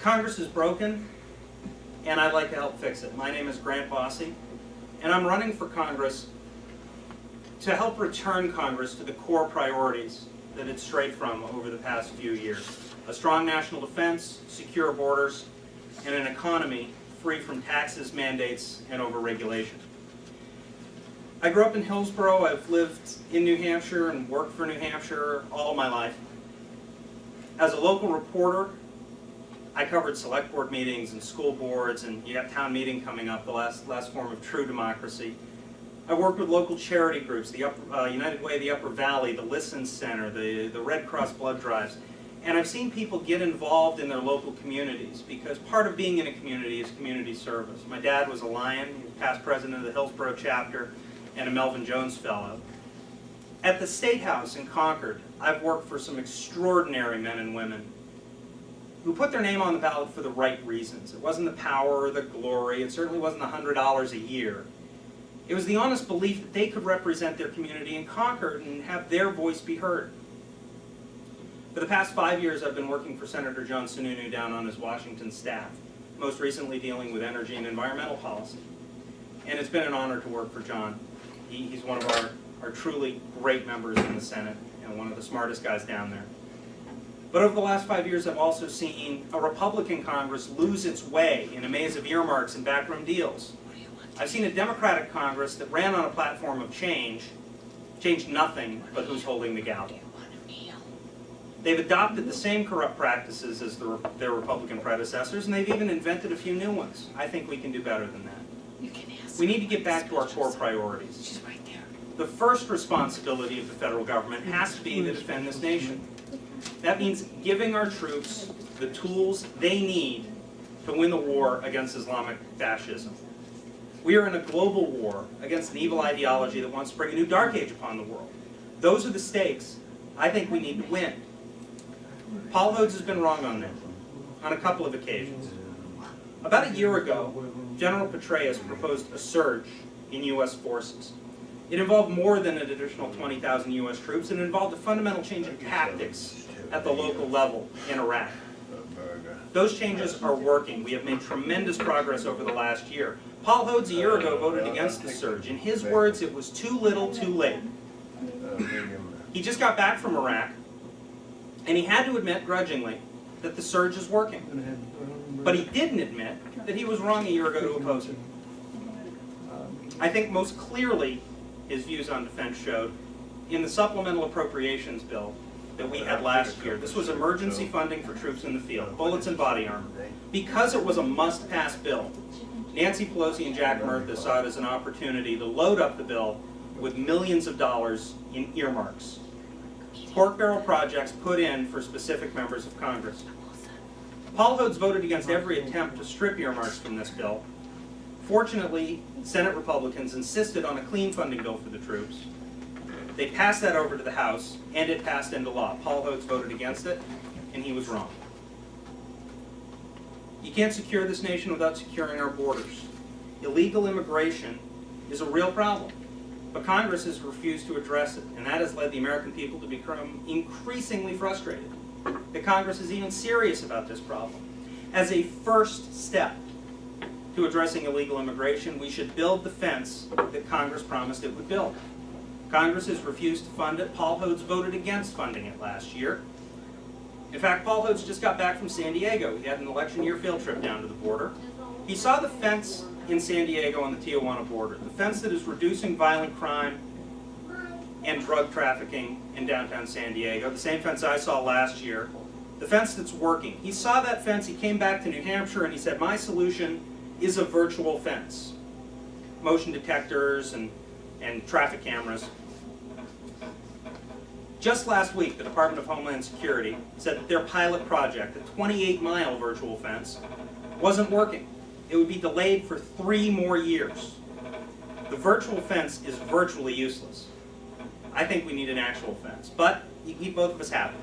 Congress is broken, and I'd like to help fix it. My name is Bosse, and I'm running for Congress to help return Congress to the core priorities that it strayed from over the past few years. A strong national defense, secure borders, and an economy free from taxes, mandates, and overregulation. I grew up in Hillsborough. I've lived in New Hampshire and worked for New Hampshire all of my life. As a local reporter, I covered select board meetings and school boards, and you have town meeting coming up, the last form of true democracy. I worked with local charity groups, the United Way, the Upper Valley, the Listen Center, the Red Cross blood drives. And I've seen people get involved in their local communities, because part of being in a community is community service. My dad was a Lion, he was past president of the Hillsborough chapter, and a Melvin Jones Fellow. At the State House in Concord, I've worked for some extraordinary men and women who put their name on the ballot for the right reasons. It wasn't the power or the glory. It certainly wasn't the $100 a year. It was the honest belief that they could represent their community in Concord and have their voice be heard. For the past 5 years, I've been working for Senator John Sununu down on his Washington staff, most recently dealing with energy and environmental policy. And it's been an honor to work for John. He's one of our truly great members in the Senate and one of the smartest guys down there. But over the last 5 years, I've also seen a Republican Congress lose its way in a maze of earmarks and backroom deals. I've seen a Democratic Congress that ran on a platform of change, changed nothing but who's holding the gavel. They've adopted the same corrupt practices as their Republican predecessors, and they've even invented a few new ones. I think we can do better than that. We need to get back to our core priorities. The first responsibility of the federal government has to be to defend this nation. That means giving our troops the tools they need to win the war against Islamic fascism. We are in a global war against an evil ideology that wants to bring a new dark age upon the world. Those are the stakes I think we need to win. Paul Hodes has been wrong on that, on a couple of occasions. About a year ago, General Petraeus proposed a surge in U.S. forces. It involved more than an additional 20,000 U.S. troops. It involved a fundamental change in tactics at the local level in Iraq. Those changes are working. We have made tremendous progress over the last year. Paul Hodes a year ago voted against the surge. In his words, it was too little, too late. He just got back from Iraq, and he had to admit grudgingly that the surge is working. But he didn't admit that he was wrong a year ago to oppose it. I think most clearly his views on defense showed in the supplemental appropriations bill that we had last year. This was emergency funding for troops in the field, bullets and body armor. Because it was a must-pass bill, Nancy Pelosi and Jack Murtha saw it as an opportunity to load up the bill with millions of dollars in earmarks. Pork barrel projects put in for specific members of Congress. Paul Hodes voted against every attempt to strip earmarks from this bill. Fortunately, Senate Republicans insisted on a clean funding bill for the troops. They passed that over to the House, and it passed into law. Paul Hodes voted against it, and he was wrong. You can't secure this nation without securing our borders. Illegal immigration is a real problem, but Congress has refused to address it, and that has led the American people to become increasingly frustrated that Congress is even serious about this problem. As a first step to addressing illegal immigration, we should build the fence that Congress promised it would build. Congress has refused to fund it. Paul Hodes voted against funding it last year. In fact, Paul Hodes just got back from San Diego. He had an election year field trip down to the border. He saw the fence in San Diego on the Tijuana border, the fence that is reducing violent crime and drug trafficking in downtown San Diego, the same fence I saw last year, the fence that's working. He saw that fence, he came back to New Hampshire, and he said, my solution is a virtual fence. Motion detectors and traffic cameras. Just last week, the Department of Homeland Security said that their pilot project, the 28-mile virtual fence, wasn't working. It would be delayed for 3 more years. The virtual fence is virtually useless. I think we need an actual fence, but you keep both of us happy.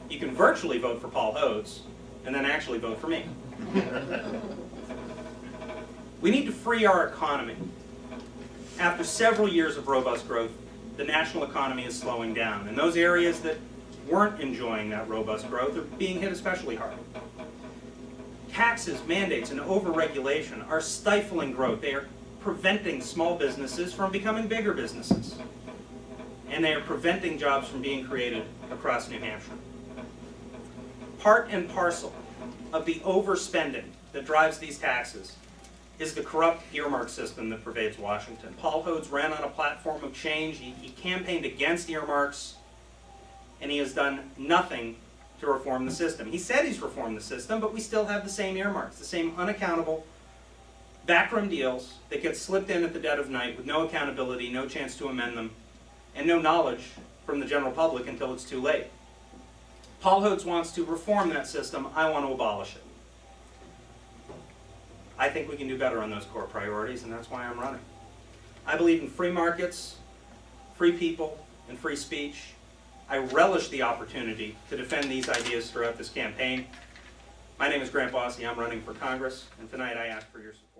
You can virtually vote for Paul Hodes, and then actually vote for me. We need to free our economy. After several years of robust growth, the national economy is slowing down, and those areas that weren't enjoying that robust growth are being hit especially hard. Taxes, mandates, and overregulation are stifling growth. They are preventing small businesses from becoming bigger businesses. And they are preventing jobs from being created across New Hampshire. Part and parcel of the overspending that drives these taxes is the corrupt earmark system that pervades Washington. Paul Hodes ran on a platform of change. He campaigned against earmarks, and he has done nothing to reform the system. He said he's reformed the system, but we still have the same earmarks, the same unaccountable backroom deals that get slipped in at the dead of night with no accountability, no chance to amend them, and no knowledge from the general public until it's too late. Paul Hodes wants to reform that system. I want to abolish it. I think we can do better on those core priorities, and that's why I'm running. I believe in free markets, free people, and free speech. I relish the opportunity to defend these ideas throughout this campaign. My name is Grant Bosse. I'm running for Congress, and tonight I ask for your support.